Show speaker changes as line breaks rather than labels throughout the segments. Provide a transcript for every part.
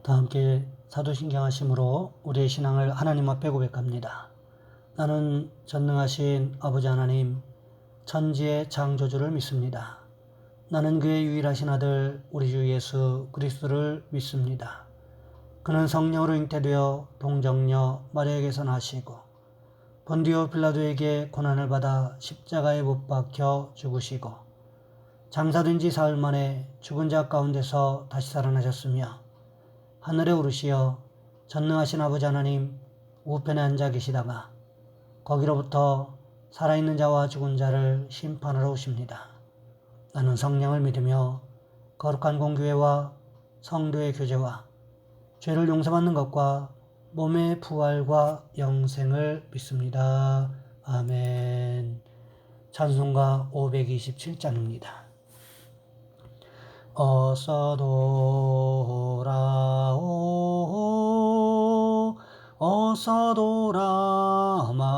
다 함께 사도신경 하심으로 우리의 신앙을 하나님 앞에 고백합니다. 나는 전능하신 아버지 하나님, 천지의 창조주를 믿습니다. 나는 그의 유일하신 아들 우리 주 예수 그리스도를 믿습니다. 그는 성령으로 잉태되어 동정녀 마리아에게서 나시고 본디오 빌라도에게 고난을 받아 십자가에 못 박혀 죽으시고 장사된 지 사흘 만에 죽은 자 가운데서 다시 살아나셨으며 하늘에 오르시어 전능하신 아버지 하나님 우편에 앉아 계시다가 거기로부터 살아있는 자와 죽은 자를 심판하러 오십니다. 나는 성령을 믿으며 거룩한 공교회와 성도의 교제와 죄를 용서받는 것과 몸의 부활과 영생을 믿습니다. 아멘. 찬송가 527장입니다. 어서 돌아오 어서 돌아마노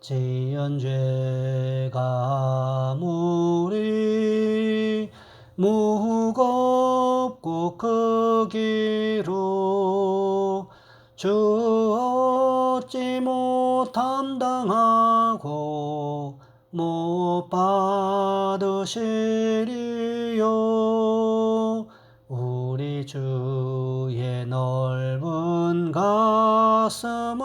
지은 죄가 무리 무겁고 크기로 주 얻지 못함당하고 못 받으시리요. 우리 주의 넓은 가슴은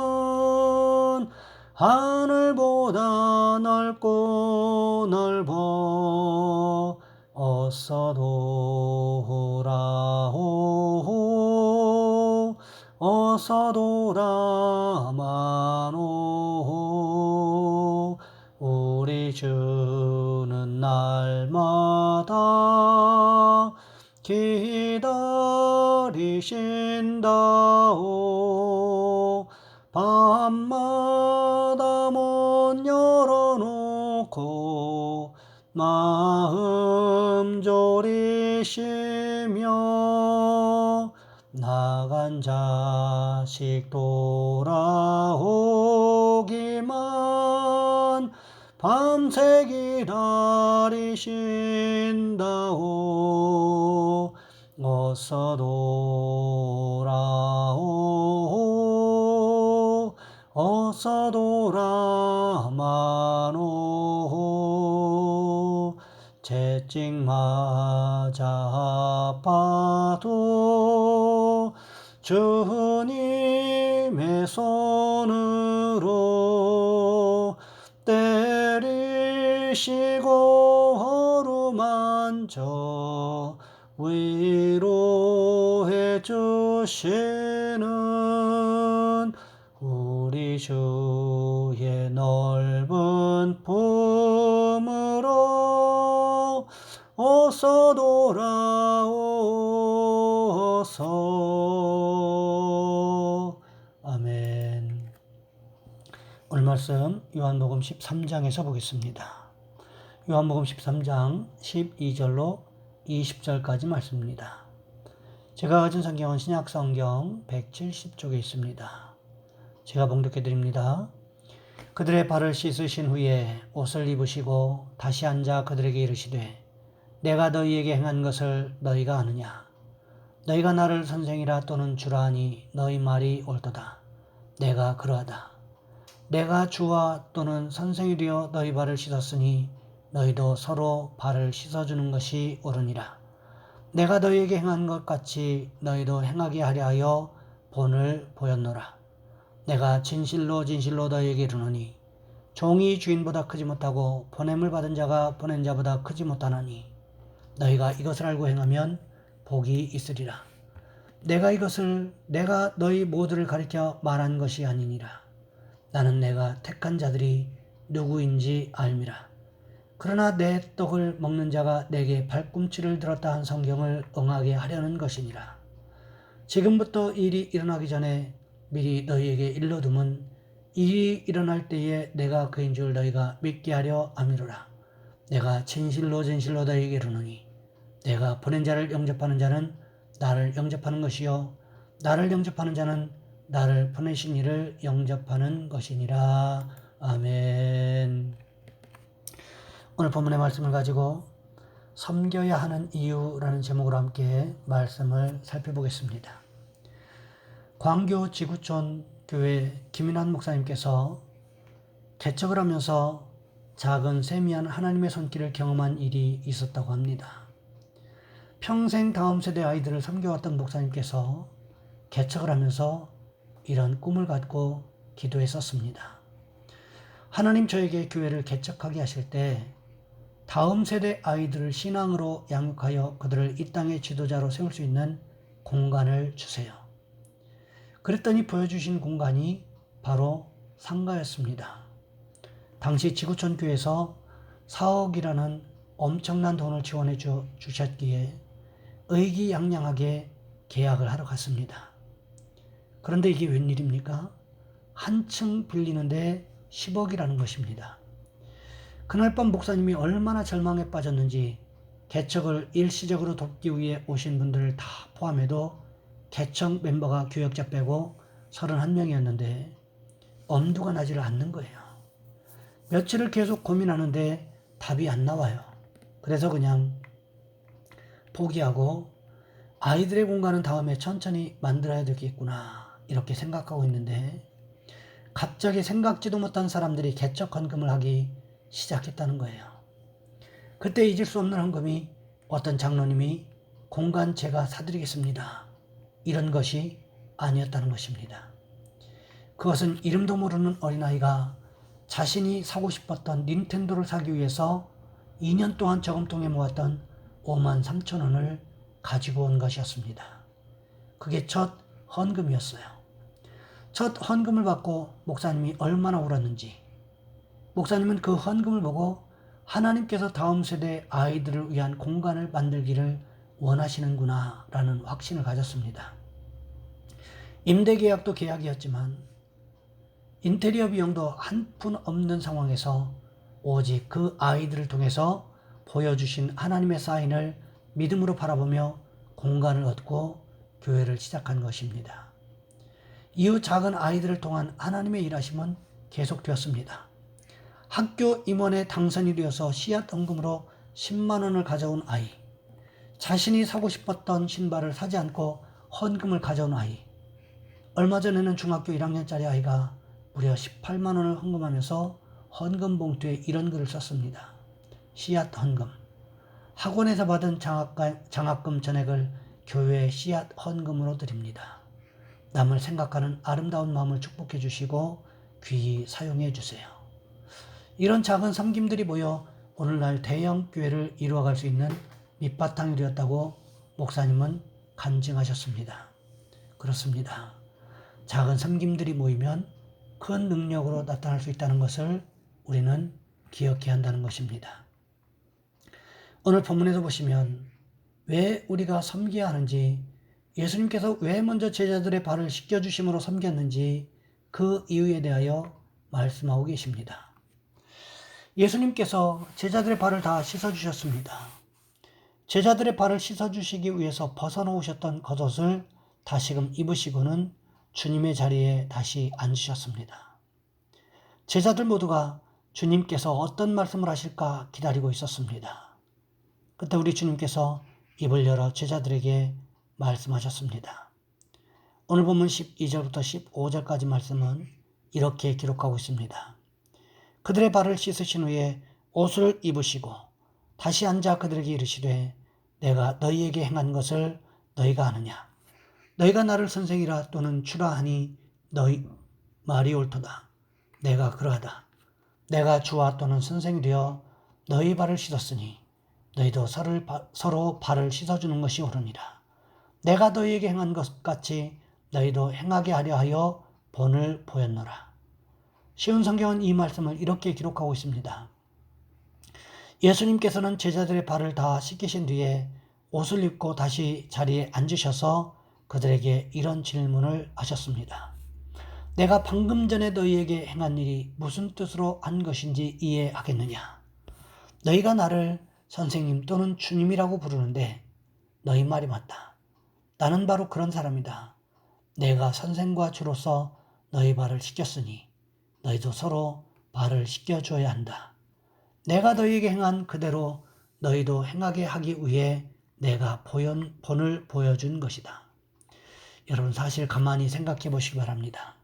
하늘보다 넓고 넓어 어서 돌아오 어서 돌아마노 우리 주는 날마다 기다리신다오 밤마다 문 열어놓고 마음 졸이시며 나간 자식 돌아오기만 밤새 기다리신다오 어서 돌아오 어서 돌아마노 채찍 맞아 아파도 주님의 손으로 때리시고 어루만져 위로해 주시는 우리 주의 넓은 품으로 어서 돌아오소. 아멘. 오늘 말씀 요한복음 13장에서 보겠습니다. 요한복음 13장 12절로 20절까지 말씀입니다. 제가 가진 성경은 신약성경 170쪽에 있습니다. 제가 봉독해 드립니다. 그들의 발을 씻으신 후에 옷을 입으시고 다시 앉아 그들에게 이르시되 내가 너희에게 행한 것을 너희가 아느냐? 너희가 나를 선생이라 또는 주라 하니 너희 말이 옳도다. 내가 그러하다. 내가 주와 또는 선생이 되어 너희 발을 씻었으니 너희도 서로 발을 씻어주는 것이 옳으니라. 내가 너희에게 행한 것 같이 너희도 행하게 하려 하여 본을 보였노라. 내가 진실로 진실로 너희에게 이르노니 종이 주인보다 크지 못하고 보냄을 받은 자가 보낸 자보다 크지 못하나니 너희가 이것을 알고 행하면 복이 있으리라. 내가 너희 모두를 가리켜 말한 것이 아니니라. 나는 내가 택한 자들이 누구인지 알미라. 그러나 내 떡을 먹는 자가 내게 발꿈치를 들었다 한 성경을 응하게 하려는 것이니라. 지금부터 일이 일어나기 전에 미리 너희에게 일러둠은 일이 일어날 때에 내가 그인 줄 너희가 믿게 하려 함이로라. 내가 진실로 진실로 너희에게 이르노니 내가 보낸 자를 영접하는 자는 나를 영접하는 것이요 나를 영접하는 자는 나를 보내신 이를 영접하는 것이니라. 아멘. 오늘 본문의 말씀을 가지고 섬겨야 하는 이유라는 제목으로 함께 말씀을 살펴보겠습니다. 광교 지구촌 교회 김인환 목사님께서 개척을 하면서 작은 세미한 하나님의 손길을 경험한 일이 있었다고 합니다. 평생 다음 세대 아이들을 섬겨왔던 목사님께서 개척을 하면서 이런 꿈을 갖고 기도했었습니다. 하나님 저에게 교회를 개척하게 하실 때 다음 세대 아이들을 신앙으로 양육하여 그들을 이 땅의 지도자로 세울 수 있는 공간을 주세요. 그랬더니 보여주신 공간이 바로 상가였습니다. 당시 지구촌 교회에서 4억이라는 엄청난 돈을 지원해 주셨기에 의기양양하게 계약을 하러 갔습니다. 그런데 이게 웬일입니까? 한 층 빌리는데 10억이라는 것입니다. 그날 밤 목사님이 얼마나 절망에 빠졌는지 개척을 일시적으로 돕기 위해 오신 분들을 다 포함해도 개척 멤버가 교역자 빼고 31명이었는데 엄두가 나지를 않는 거예요. 며칠을 계속 고민하는데 답이 안 나와요. 그래서 그냥 포기하고 아이들의 공간은 다음에 천천히 만들어야 되겠구나 이렇게 생각하고 있는데 갑자기 생각지도 못한 사람들이 개척 헌금을 하기 시작했다는 거예요. 그때 잊을 수 없는 헌금이 어떤 장로님이 공간 제가 사드리겠습니다. 이런 것이 아니었다는 것입니다. 그것은 이름도 모르는 어린아이가 자신이 사고 싶었던 닌텐도를 사기 위해서 2년 동안 저금통에 모았던 5만 3천 원을 가지고 온 것이었습니다. 그게 첫 헌금이었어요. 첫 헌금을 받고 목사님이 얼마나 울었는지, 목사님은 그 헌금을 보고 하나님께서 다음 세대 아이들을 위한 공간을 만들기를 원하시는구나 라는 확신을 가졌습니다. 임대 계약도 계약이었지만 인테리어 비용도 한 푼 없는 상황에서 오직 그 아이들을 통해서 보여주신 하나님의 사인을 믿음으로 바라보며 공간을 얻고 교회를 시작한 것입니다. 이후 작은 아이들을 통한 하나님의 일하심은 계속되었습니다. 학교 임원에 당선이 되어서 씨앗 헌금으로 10만 원을 가져온 아이, 자신이 사고 싶었던 신발을 사지 않고 헌금을 가져온 아이, 얼마 전에는 중학교 1학년짜리 아이가 무려 18만 원을 헌금하면서 헌금 봉투에 이런 글을 썼습니다. 씨앗 헌금. 학원에서 받은 장학금 전액을 교회에 씨앗 헌금으로 드립니다. 남을 생각하는 아름다운 마음을 축복해 주시고 귀히 사용해 주세요. 이런 작은 섬김들이 모여 오늘날 대형 교회를 이루어갈 수 있는 밑바탕이 되었다고 목사님은 간증하셨습니다. 그렇습니다. 작은 섬김들이 모이면 큰 능력으로 나타날 수 있다는 것을 우리는 기억해야 한다는 것입니다. 오늘 본문에서 보시면 왜 우리가 섬겨야 하는지, 예수님께서 왜 먼저 제자들의 발을 씻겨주심으로 섬겼는지 그 이유에 대하여 말씀하고 계십니다. 예수님께서 제자들의 발을 다 씻어주셨습니다. 제자들의 발을 씻어주시기 위해서 벗어놓으셨던 겉옷을 다시금 입으시고는 주님의 자리에 다시 앉으셨습니다. 제자들 모두가 주님께서 어떤 말씀을 하실까 기다리고 있었습니다. 그때 우리 주님께서 입을 열어 제자들에게 말씀하셨습니다. 오늘 본문 12절부터 15절까지 말씀은 이렇게 기록하고 있습니다. 그들의 발을 씻으신 후에 옷을 입으시고 다시 앉아 그들에게 이르시되 내가 너희에게 행한 것을 너희가 아느냐? 너희가 나를 선생이라 또는 주라 하니 너희 말이 옳도다. 내가 그러하다. 내가 주와 또는 선생이 되어 너희 발을 씻었으니 너희도 서로 발을 씻어주는 것이 옳으니라. 내가 너희에게 행한 것 같이 너희도 행하게 하려 하여 본을 보였노라. 쉬운 성경은 이 말씀을 이렇게 기록하고 있습니다. 예수님께서는 제자들의 발을 다 씻기신 뒤에 옷을 입고 다시 자리에 앉으셔서 그들에게 이런 질문을 하셨습니다. 내가 방금 전에 너희에게 행한 일이 무슨 뜻으로 한 것인지 이해하겠느냐? 너희가 나를 선생님 또는 주님이라고 부르는데 너희 말이 맞다. 나는 바로 그런 사람이다. 내가 선생과 주로서 너희 발을 씻겼으니 너희도 서로 발을 씻겨줘야 한다. 내가 너희에게 행한 그대로 너희도 행하게 하기 위해 내가 본을 보여준 것이다. 여러분 사실 가만히 생각해 보시기 바랍니다.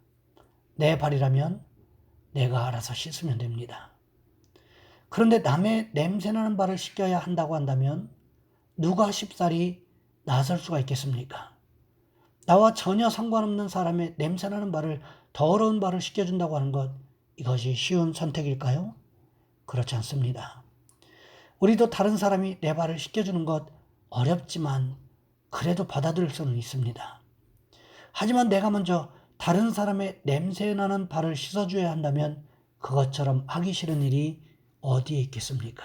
내 발이라면 내가 알아서 씻으면 됩니다. 그런데 남의 냄새나는 발을 씻겨야 한다고 한다면 누가 쉽사리 나설 수가 있겠습니까? 나와 전혀 상관없는 사람의 냄새나는 발을, 더러운 발을 씻겨준다고 하는 것, 이것이 쉬운 선택일까요? 그렇지 않습니다. 우리도 다른 사람이 내 발을 씻겨주는 것 어렵지만 그래도 받아들일 수는 있습니다. 하지만 내가 먼저 다른 사람의 냄새나는 발을 씻어줘야 한다면 그것처럼 하기 싫은 일이 어디에 있겠습니까?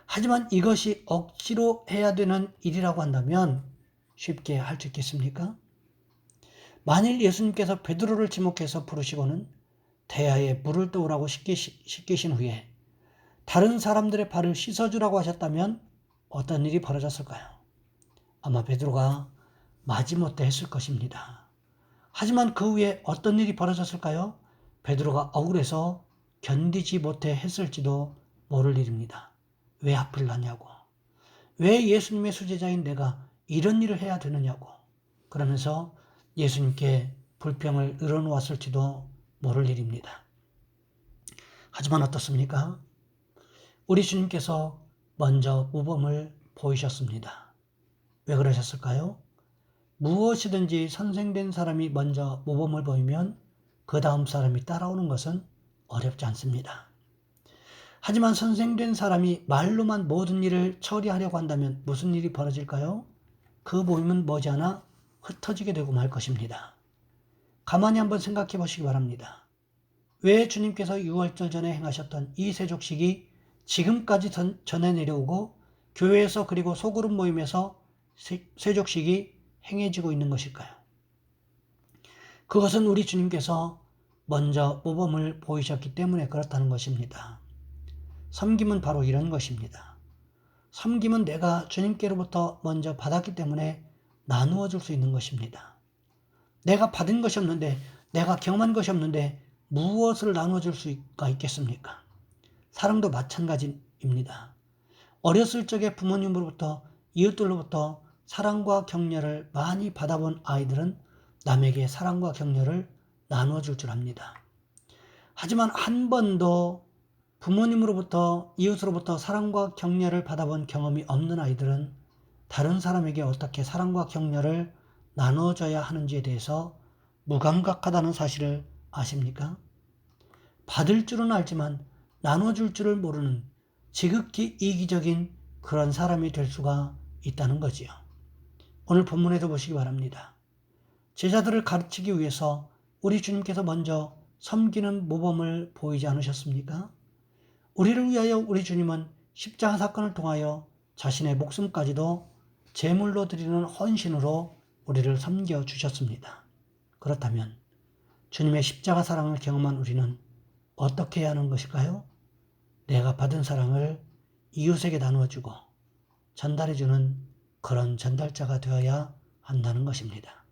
하지만 이것이 억지로 해야 되는 일이라고 한다면 쉽게 할 수 있겠습니까? 만일 예수님께서 베드로를 지목해서 부르시고는 대야에 물을 떠오라고 씻기신 후에 다른 사람들의 발을 씻어주라고 하셨다면 어떤 일이 벌어졌을까요? 아마 베드로가 마지못해 했을 것입니다. 하지만 그 후에 어떤 일이 벌어졌을까요? 베드로가 억울해서 견디지 못해 했을지도 모를 일입니다. 왜 하필 나냐고. 왜 예수님의 수제자인 내가 이런 일을 해야 되느냐고. 그러면서 예수님께 불평을 늘어놓았을지도 모를 일입니다. 하지만 어떻습니까? 우리 주님께서 먼저 모범을 보이셨습니다. 왜 그러셨을까요? 무엇이든지 선생된 사람이 먼저 모범을 보이면 그 다음 사람이 따라오는 것은 어렵지 않습니다. 하지만 선생된 사람이 말로만 모든 일을 처리하려고 한다면 무슨 일이 벌어질까요? 그 모임은 머지않아 흩어지게 되고 말 것입니다. 가만히 한번 생각해 보시기 바랍니다. 왜 주님께서 유월절 전에 행하셨던 이 세족식이 지금까지 전해 내려오고 교회에서 그리고 소그룹 모임에서 세족식이 행해지고 있는 것일까요? 그것은 우리 주님께서 먼저 모범을 보이셨기 때문에 그렇다는 것입니다. 섬김은 바로 이런 것입니다. 섬김은 내가 주님께로부터 먼저 받았기 때문에 나누어 줄 수 있는 것입니다. 내가 받은 것이 없는데, 내가 경험한 것이 없는데 무엇을 나누어 줄 수가 있겠습니까? 사랑도 마찬가지입니다. 어렸을 적에 부모님으로부터, 이웃들로부터 사랑과 격려를 많이 받아본 아이들은 남에게 사랑과 격려를 나누어 줄 줄 압니다. 하지만 한 번도 부모님으로부터, 이웃으로부터 사랑과 격려를 받아본 경험이 없는 아이들은 다른 사람에게 어떻게 사랑과 격려를 나눠줘야 하는지에 대해서 무감각하다는 사실을 아십니까? 받을 줄은 알지만 나눠줄 줄을 모르는 지극히 이기적인 그런 사람이 될 수가 있다는 거지요. 오늘 본문에도 보시기 바랍니다. 제자들을 가르치기 위해서 우리 주님께서 먼저 섬기는 모범을 보이지 않으셨습니까? 우리를 위하여 우리 주님은 십자가 사건을 통하여 자신의 목숨까지도 제물로 드리는 헌신으로 우리를 섬겨주셨습니다. 그렇다면 주님의 십자가 사랑을 경험한 우리는 어떻게 해야 하는 것일까요? 내가 받은 사랑을 이웃에게 나누어주고 전달해주는 그런 전달자가 되어야 한다는 것입니다.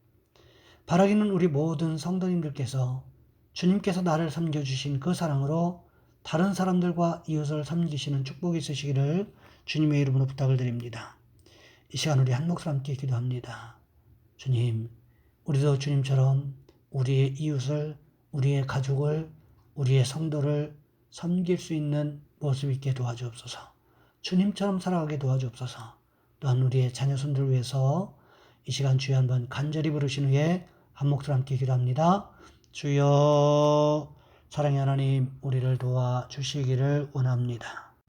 바라기는 우리 모든 성도님들께서 주님께서 나를 섬겨주신 그 사랑으로 다른 사람들과 이웃을 섬기시는 축복이 있으시기를 주님의 이름으로 부탁을 드립니다. 이 시간 우리 한 목소리 함께 기도합니다. 주님, 우리도 주님처럼 우리의 이웃을, 우리의 가족을, 우리의 성도를 섬길 수 있는 모습 있게 도와주옵소서. 주님처럼 살아가게 도와주옵소서. 또한 우리의 자녀손들을 위해서 이 시간 주여 한번 간절히 부르신 후에 한 목소리 함께 기도합니다. 주여, 사랑의 하나님, 우리를 도와주시기를 원합니다.